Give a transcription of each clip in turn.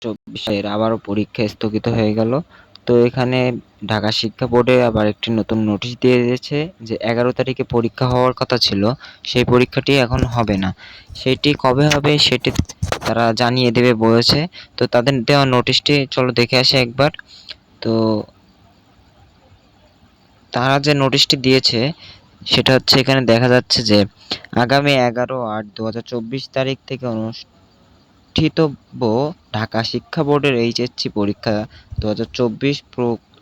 ২০২৪ সালের আবারও পরীক্ষা স্থগিত হয়ে গেল। তো এখানে ঢাকা শিক্ষা বোর্ডে আবার একটি নতুন নোটিশ দিয়ে দিয়েছে যে ১১ তারিখে পরীক্ষা হওয়ার কথা ছিল, সেই পরীক্ষাটি এখন হবে না। সেটি কবে হবে সেটি তারা জানিয়ে দেবে বলেছে। তো তাদের দেওয়া নোটিশটি চলো দেখে আসি একবার। তো তারা যে নোটিশটি দিয়েছে সেটা হচ্ছে এখানে দেখা যাচ্ছে যে আগামী ১১/৮/২০২৪ তারিখ থেকে অনুষ্ঠিতব্য ঢাকা শিক্ষা বোর্ডের এইচএসসি পরীক্ষা ২০২৪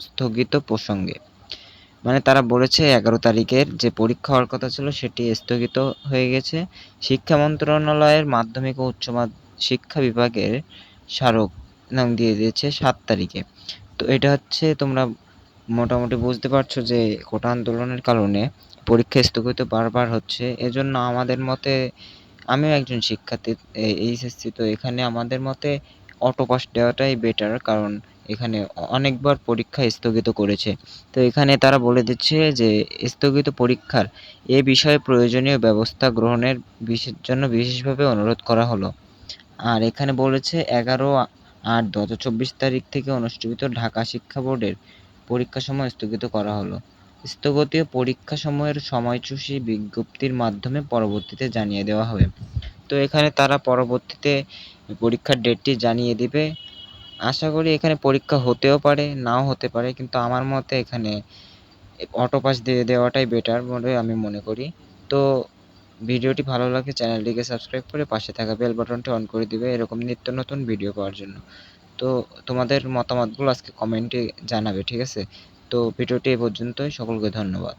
স্থগিত প্রসঙ্গে। মানে তারা বলেছে ১১ তারিখের যে পরীক্ষা হওয়ার কথা ছিল সেটি স্থগিত হয়ে গেছে। শিক্ষা মন্ত্রণালয়ের মাধ্যমিক ও উচ্চ শিক্ষা বিভাগের স্মারক দিয়ে দিয়েছে ৭ তারিখে। তো এটা হচ্ছে তোমরা মোটামুটি বুঝতে পারছো যে কোটা আন্দোলনের কারণে পরীক্ষা স্থগিত বারবার হচ্ছে। এজন্য আমাদের মতে, আমিও একজন শিক্ষার্থী এইচএসসি, তো এখানে আমাদের মতে অটো পাস দেওয়াটাই বেটার, কারণ এখানে অনেকবার পরীক্ষা স্থগিত করেছে। তো এখানে তারা বলে দিচ্ছে যে স্থগিত পরীক্ষার এ বিষয়ে প্রয়োজনীয় ব্যবস্থা গ্রহণের জন্য বিশেষভাবে অনুরোধ করা হলো। আর এখানে বলেছে ১১/৮/২০২৪ তারিখ থেকে অনুষ্ঠিত ঢাকা শিক্ষা বোর্ডের পরীক্ষাসমূহ স্থগিত করা হলো। স্থগিত পরীক্ষাসমূহের সময়সূচি বিজ্ঞপ্তির মাধ্যমে পরবর্তীতে জানিয়ে দেওয়া হবে। তো এখানে তারা পরবর্তীতে পরীক্ষার ডেটটি জানিয়ে দিবে। আশা করি এখানে পরীক্ষা হতেও পারে, নাও হতে পারে, কিন্তু আমার মতে এখানে অটো পাস দিয়ে দেওয়াটাই বেটার বলে আমি মনে করি। তো ভিডিওটি ভালো লাগলে চ্যানেলটিকে সাবস্ক্রাইব করে পাশে থাকা বেল বাটনটি অন করে দিবে এরকম নিত্য নতুন ভিডিও পাওয়ার জন্য। তো তোমাদের মতামতগুলো আজকে কমেন্টে জানাবে, ঠিক আছে? তো ভিডিওটি এ পর্যন্তই, সকলকে ধন্যবাদ।